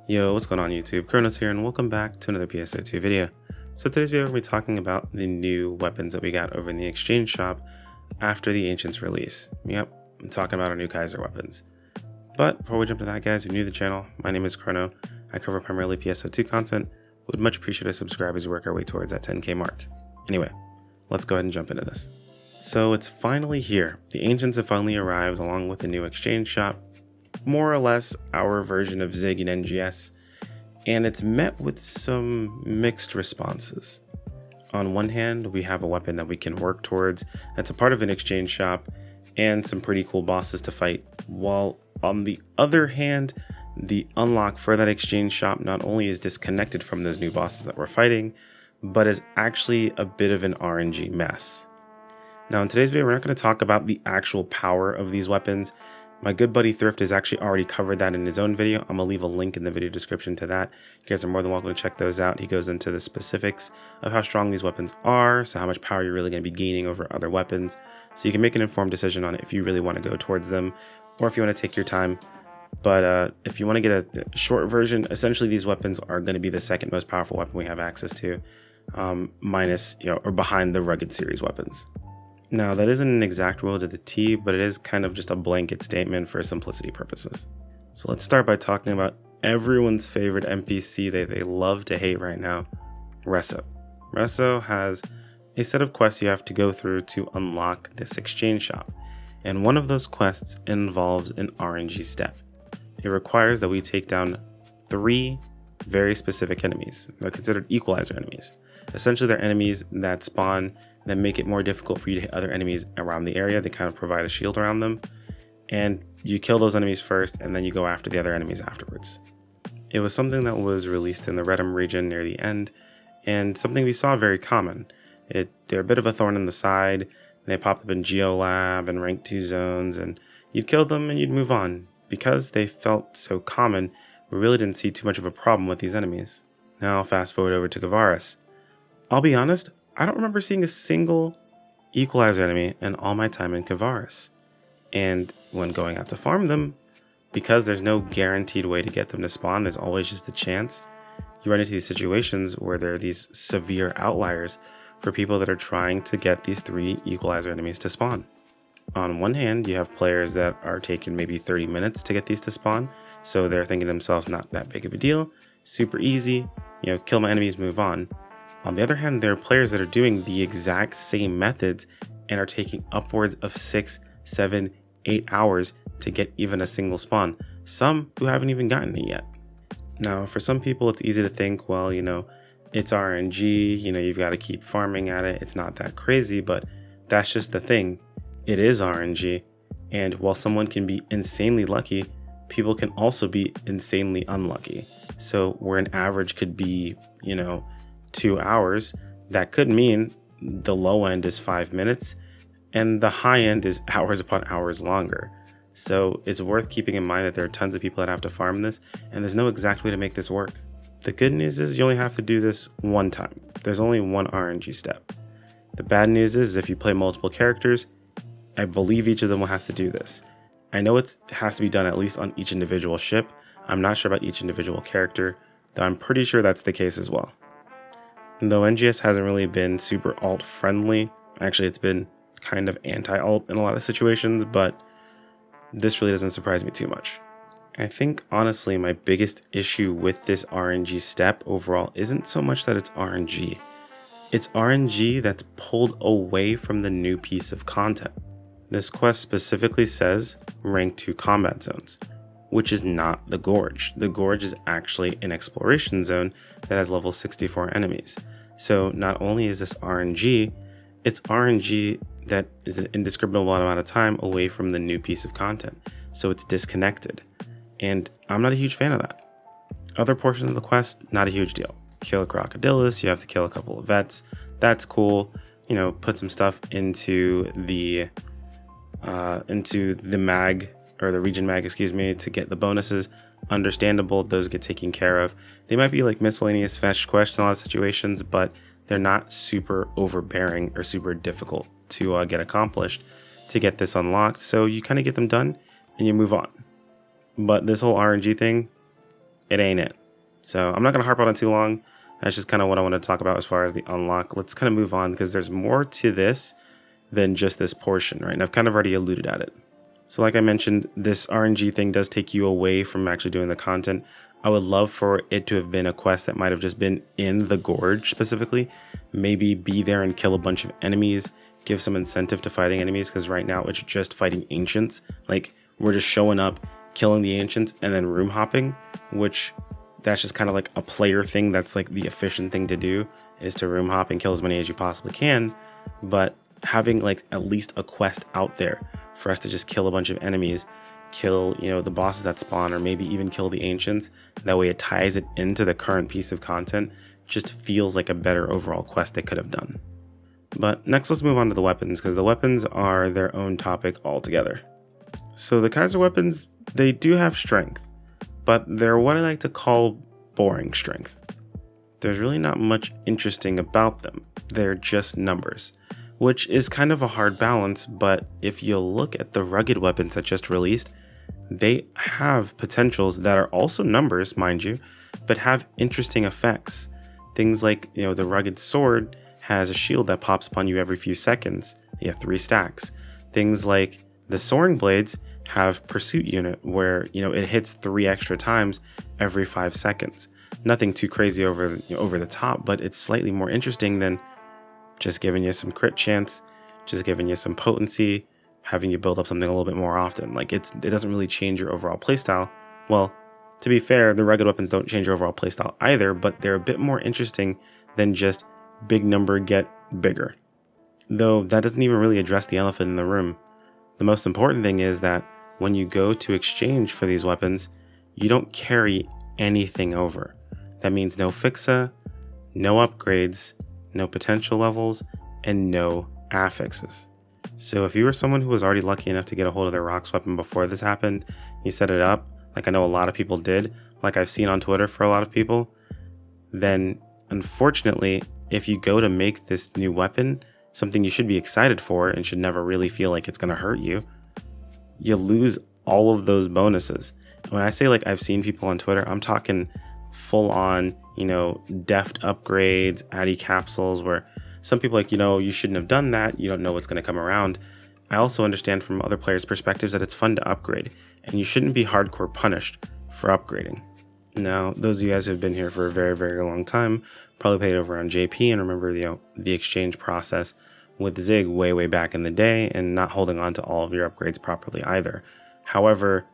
Yo, what's going on YouTube? Kronos here and welcome back to another PSO2 video. So today's video we're going to be talking about the new weapons that we got over in the exchange shop after the Ancients release. Yep, I'm talking about our new Kaizaar weapons. But before we jump to that, guys, if you're new to the channel, my name is Chrono. I cover primarily PSO2 content. Would much appreciate a subscribe as we work our way towards that 10k mark. Anyway, let's go ahead and jump into this. So it's finally here. The Ancients have finally arrived along with the new exchange shop. More or less our version of ZIG and NGS, and it's met with some mixed responses. On one hand, we have a weapon that we can work towards that's a part of an exchange shop and some pretty cool bosses to fight, while on the other hand, the unlock for that exchange shop not only is disconnected from those new bosses that we're fighting, but is actually a bit of an RNG mess. Now in today's video, we're not going to talk about the actual power of these weapons. My good buddy Thrift has actually already covered that in his own video. I'm going to leave a link in the video description to that. You guys are more than welcome to check those out. He goes into the specifics of how strong these weapons are, so how much power you're really going to be gaining over other weapons, so you can make an informed decision on it if you really want to go towards them, or if you want to take your time. But if you want to get a short version, essentially these weapons are going to be the second most powerful weapon we have access to, minus, or behind the Rugged series weapons. Now, that isn't an exact rule to the T, but it is kind of just a blanket statement for simplicity purposes. So let's start by talking about everyone's favorite NPC that they love to hate right now, Resso. Resso has a set of quests you have to go through to unlock this exchange shop, and one of those quests involves an RNG step. It requires that we take down 3 very specific enemies. They're considered equalizer enemies. Essentially, they're enemies that spawn that make it more difficult for you to hit other enemies around the area. They kind of provide a shield around them, and you kill those enemies first and then you go after the other enemies afterwards. It was something that was released in the Redum region near the end, and something we saw very common. They're a bit of a thorn in the side. They popped up in Geolab and Rank 2 zones, and you'd kill them and you'd move on. Because they felt so common, we really didn't see too much of a problem with these enemies. Now fast forward over to Kaizaar. I'll be honest, I don't remember seeing a single equalizer enemy in all my time in Kaizaar. And when going out to farm them, because there's no guaranteed way to get them to spawn, there's always just a chance, you run into these situations where there are these severe outliers for people that are trying to get these 3 equalizer enemies to spawn. On one hand, you have players that are taking maybe 30 minutes to get these to spawn, so they're thinking to themselves, not that big of a deal, super easy, kill my enemies, move on. On the other hand, there are players that are doing the exact same methods and are taking upwards of 6, 7, 8 hours to get even a single spawn, some who haven't even gotten it yet. Now, for some people, it's easy to think, well, it's RNG, you've got to keep farming at it, it's not that crazy, but that's just the thing. It is RNG, and while someone can be insanely lucky, people can also be insanely unlucky. So where an average could be, 2 hours, that could mean the low end is 5 minutes and the high end is hours upon hours longer. So it's worth keeping in mind that there are tons of people that have to farm this, and there's no exact way to make this work. The good news is you only have to do this one time. There's only one RNG step. The bad news is if you play multiple characters, I believe each of them will have to do this. I know it has to be done at least on each individual ship. I'm not sure about each individual character, though I'm pretty sure that's the case as well. Though NGS hasn't really been super alt friendly, actually it's been kind of anti-alt in a lot of situations, but this really doesn't surprise me too much. I think honestly my biggest issue with this RNG step overall isn't so much that it's RNG. It's RNG that's pulled away from the new piece of content. This quest specifically says rank 2 combat zones, which is not the Gorge. The Gorge is actually an exploration zone that has level 64 enemies. So not only is this RNG, it's RNG that is an indiscriminable amount of time away from the new piece of content. So it's disconnected. And I'm not a huge fan of that. Other portions of the quest, not a huge deal. Kill a crocodilus, you have to kill a couple of vets. That's cool. Put some stuff into the mag, or the region mag, to get the bonuses. Understandable, those get taken care of. They might be like miscellaneous fetch quests in a lot of situations, but they're not super overbearing or super difficult to get accomplished to get this unlocked. So you kind of get them done and you move on. But this whole RNG thing, it ain't it. So I'm not going to harp on it too long. That's just kind of what I want to talk about as far as the unlock. Let's kind of move on because there's more to this than just this portion, right? And I've kind of already alluded at it. So like I mentioned, this RNG thing does take you away from actually doing the content. I would love for it to have been a quest that might have just been in the gorge specifically. Maybe be there and kill a bunch of enemies, give some incentive to fighting enemies, because right now it's just fighting ancients. Like, we're just showing up, killing the ancients, and then room hopping, which that's just kind of like a player thing. That's like the efficient thing to do, is to room hop and kill as many as you possibly can. But having like at least a quest out there for us to just kill a bunch of enemies, kill, you know, the bosses that spawn, or maybe even kill the ancients. That way it ties it into the current piece of content. Just feels like a better overall quest they could have done. But next, let's move on to the weapons, because the weapons are their own topic altogether. So the Kaizaar weapons, they do have strength, but they're what I like to call boring strength. There's really not much interesting about them. They're just numbers, which is kind of a hard balance. But if you look at the rugged weapons that just released, they have potentials that are also numbers, mind you, but have interesting effects. Things like, you know, the rugged sword has a shield that pops upon you every few seconds. You have 3 stacks. Things like the soaring blades have pursuit unit where, you know, it hits 3 extra times every 5 seconds. Nothing too crazy over the top, but it's slightly more interesting than just giving you some crit chance, just giving you some potency, having you build up something a little bit more often. Like, it doesn't really change your overall playstyle. Well, to be fair, the rugged weapons don't change your overall playstyle either, but they're a bit more interesting than just big number get bigger. Though that doesn't even really address the elephant in the room. The most important thing is that when you go to exchange for these weapons, you don't carry anything over. That means no fixa, no upgrades, no potential levels, and no affixes. So if you were someone who was already lucky enough to get a hold of their rocks weapon before this happened, you set it up, like I know a lot of people did, like I've seen on Twitter for a lot of people, then unfortunately, if you go to make this new weapon, something you should be excited for and should never really feel like it's going to hurt you, you lose all of those bonuses. When I say like I've seen people on Twitter, I'm talking full on, you know, deft upgrades, addy capsules, where some people are like, you know, you shouldn't have done that. You don't know what's going to come around. I also understand from other players' perspectives that it's fun to upgrade, and you shouldn't be hardcore punished for upgrading. Now, those of you guys who have been here for a very, very long time probably played over on JP and remember, you know, the exchange process with Zig way, way back in the day, and not holding on to all of your upgrades properly either. However,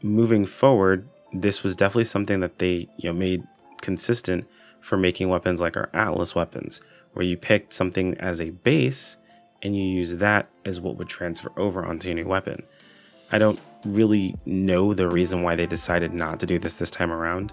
moving forward, this was definitely something that they, you know, made consistent for making weapons like our Atlas weapons, where you picked something as a base and you use that as what would transfer over onto your new weapon. I don't really know the reason why they decided not to do this time around.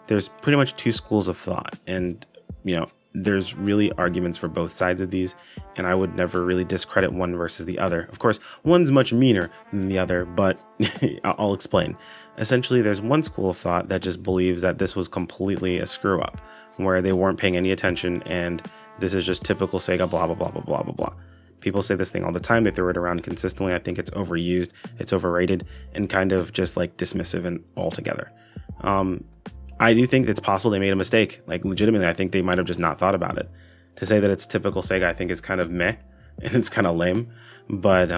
There's pretty much 2 schools of thought, and, you know, there's really arguments for both sides of these, and I would never really discredit one versus the other. Of course, one's much meaner than the other, but I'll explain. Essentially, there's one school of thought that just believes that this was completely a screw up, where they weren't paying any attention, and this is just typical Sega blah, blah, blah, blah, blah, blah, blah. People say this thing all the time. They throw it around consistently. I think it's overused, it's overrated, and kind of just like dismissive and altogether. I do think it's possible they made a mistake. Like, legitimately, I think they might have just not thought about it. To say that it's typical Sega, I think is kind of meh, and it's kind of lame. But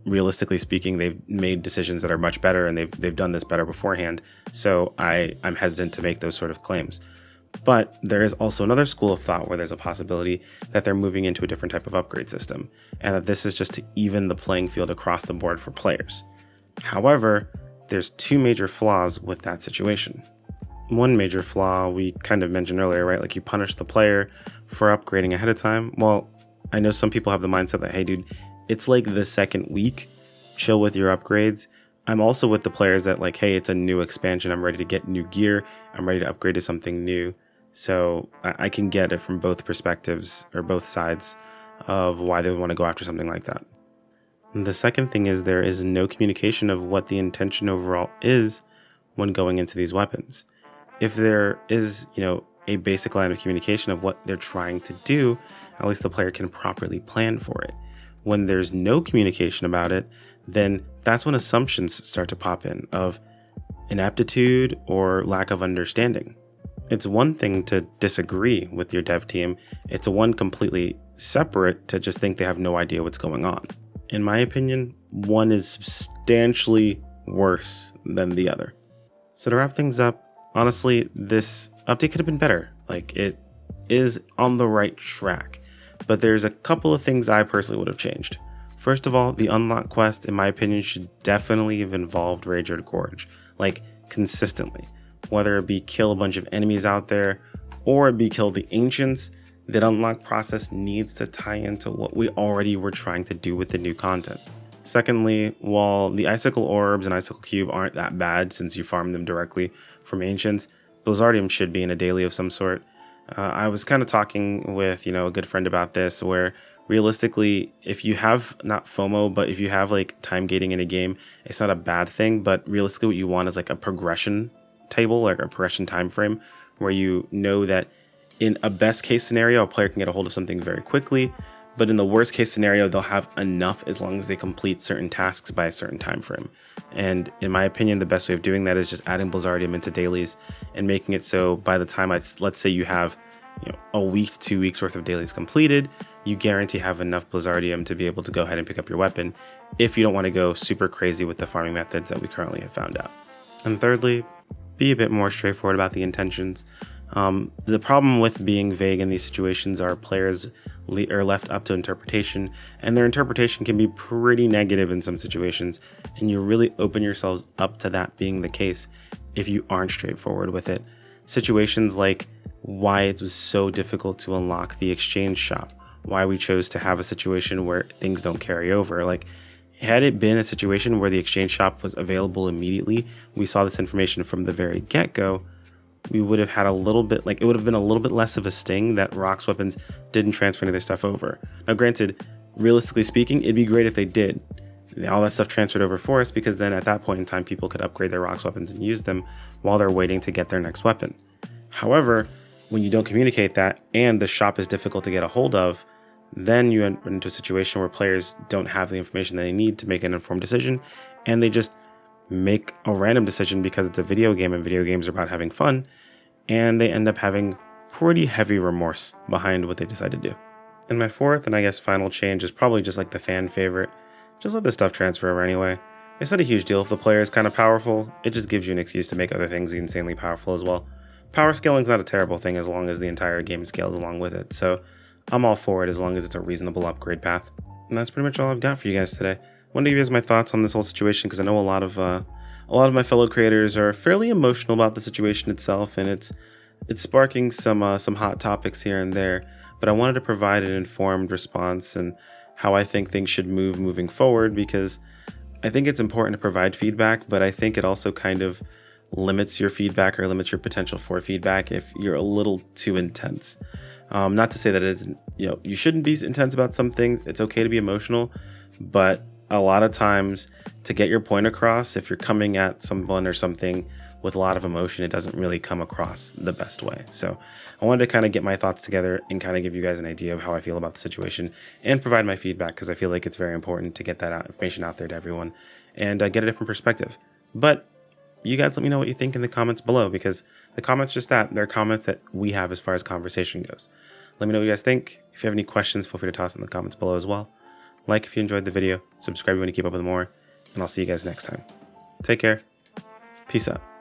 realistically speaking, they've made decisions that are much better, and they've done this better beforehand. So I'm hesitant to make those sort of claims. But there is also another school of thought where there's a possibility that they're moving into a different type of upgrade system, and that this is just to even the playing field across the board for players. However, there's 2 major flaws with that situation. One major flaw we kind of mentioned earlier, right? Like, you punish the player for upgrading ahead of time. Well, I know some people have the mindset that, hey dude, it's like the second week, chill with your upgrades. I'm also with the players that like, hey, it's a new expansion. I'm ready to get new gear. I'm ready to upgrade to something new. So I can get it from both perspectives, or both sides of why they would want to go after something like that. And the second thing is there is no communication of what the intention overall is when going into these weapons. If there is, you know, a basic line of communication of what they're trying to do, at least the player can properly plan for it. When there's no communication about it, then that's when assumptions start to pop in of, inaptitude or lack of understanding. It's one thing to disagree with your dev team. It's one completely separate to just think they have no idea what's going on. In my opinion, one is substantially worse than the other. So to wrap things up, honestly, this update could have been better. Like, it is on the right track, but there's a couple of things I personally would have changed. First of all, the unlock quest, in my opinion, should definitely have involved Rage or Gorge, like consistently. Whether it be kill a bunch of enemies out there or it be kill the ancients, that unlock process needs to tie into what we already were trying to do with the new content. Secondly, while the Icicle Orbs and Icicle Cube aren't that bad since you farm them directly from ancients, Blizzardium should be in a daily of some sort. I was kind of talking with, a good friend about this, where realistically, if you have not FOMO, but if you have like time gating in a game, it's not a bad thing. But realistically, what you want is like a progression table, like a progression time frame, where you know that in a best case scenario, a player can get a hold of something very quickly. But in the worst case scenario, they'll have enough as long as they complete certain tasks by a certain time frame. And in my opinion, the best way of doing that is just adding Blizzardium into dailies and making it so by the time let's say you have a week to 2 weeks worth of dailies completed, you guarantee have enough Blizzardium to be able to go ahead and pick up your weapon if you don't want to go super crazy with the farming methods that we currently have found out. And thirdly, be a bit more straightforward about the intentions. The problem with being vague in these situations are players are left up to interpretation, and their interpretation can be pretty negative in some situations, and you really open yourselves up to that being the case if you aren't straightforward with it. Situations like why it was so difficult to unlock the exchange shop, why we chose to have a situation where things don't carry over. Like, had it been a situation where the exchange shop was available immediately, we saw this information from the very get-go, we would have had a little bit, it would have been a little bit less of a sting that Rock's weapons didn't transfer any of their stuff over. Now, granted, realistically speaking, it'd be great if they did. All that stuff transferred over for us, because then at that point in time, people could upgrade their Rock's weapons and use them while they're waiting to get their next weapon. However, when you don't communicate that and the shop is difficult to get a hold of, then you run into a situation where players don't have the information they need to make an informed decision, and they just make a random decision because it's a video game and video games are about having fun, and they end up having pretty heavy remorse behind what they decide to do. And my fourth and I guess final change is probably just like the fan favorite. Just let this stuff transfer over anyway. It's not a huge deal if the player is kind of powerful, it just gives you an excuse to make other things insanely powerful as well. Power scaling is not a terrible thing as long as the entire game scales along with it, so I'm all for it as long as it's a reasonable upgrade path. And that's pretty much all I've got for you guys today. I wanted to give you guys my thoughts on this whole situation because I know a lot of my fellow creators are fairly emotional about the situation itself, and it's sparking some hot topics here and there. But I wanted to provide an informed response and how I think things should move moving forward, because I think it's important to provide feedback, but I think it also kind of limits your feedback or limits your potential for feedback if you're a little too intense. Not to say that it's you shouldn't be intense about some things. It's okay to be emotional, but a lot of times to get your point across, if you're coming at someone or something with a lot of emotion, it doesn't really come across the best way. So I wanted to kind of get my thoughts together and kind of give you guys an idea of how I feel about the situation and provide my feedback, because I feel like it's very important to get that information out there to everyone and get a different perspective. But you guys let me know what you think in the comments below, because the comments just that. They're comments that we have as far as conversation goes. Let me know what you guys think. If you have any questions, feel free to toss in the comments below as well. Like if you enjoyed the video, subscribe if you want to keep up with more, and I'll see you guys next time. Take care. Peace out.